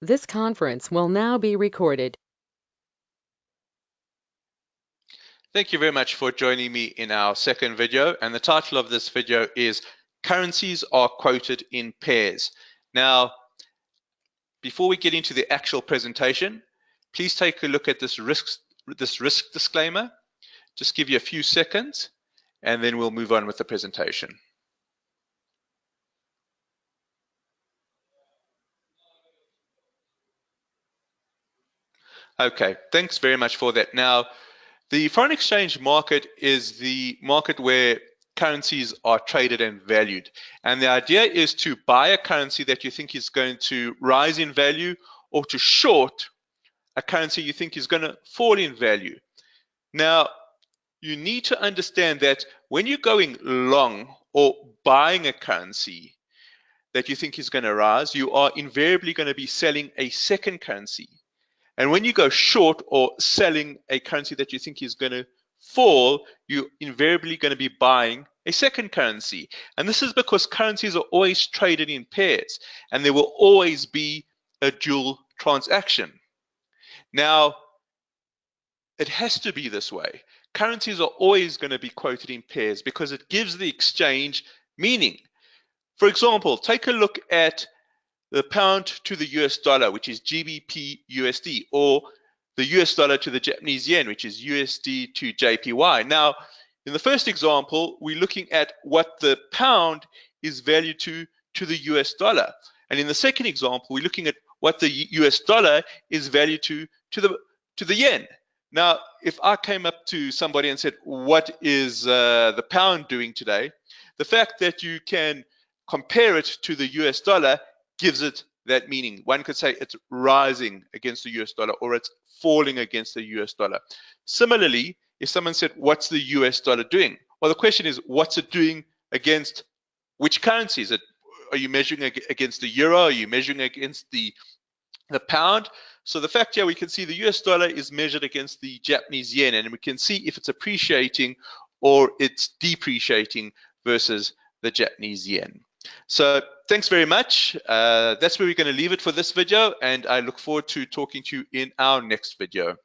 This conference will now be recorded. Thank you very much for joining me in our second video, and the title of this video is Currencies are quoted in pairs. Now, before we get into the actual presentation, please take a look at this risk disclaimer. Just give you a few seconds and then we'll move on with the presentation. Okay, thanks very much for that. Now, the foreign exchange market is the market where currencies are traded and valued. And the idea is to buy a currency that you think is going to rise in value, or to short a currency you think is going to fall in value. Now, you need to understand that when you're going long or buying a currency that you think is going to rise, you are invariably going to be selling a second currency. And when you go short or selling a currency that you think is going to fall, you're invariably going to be buying a second currency. And this is because currencies are always traded in pairs, and there will always be a dual transaction. Now, it has to be this way. Currencies are always going to be quoted in pairs because it gives the exchange meaning. For example, take a look at the pound to the US dollar, which is GBP USD, or the US dollar to the Japanese yen, which is USD to JPY. Now, in the first example, we're looking at what the pound is valued to the US dollar. And in the second example, we're looking at what the US dollar is valued to the yen. Now, if I came up to somebody and said, what is the pound doing today? The fact that you can compare it to the US dollar gives it that meaning. One could say it's rising against the US dollar, or it's falling against the US dollar. Similarly, if someone said, what's the US dollar doing? Well, the question is, what's it doing against which currencies? Are you measuring against the euro? Are you measuring against the pound? So the fact here, we can see the US dollar is measured against the Japanese yen, and we can see if it's appreciating or it's depreciating versus the Japanese yen. So thanks very much. That's where we're going to leave it for this video, and I look forward to talking to you in our next video.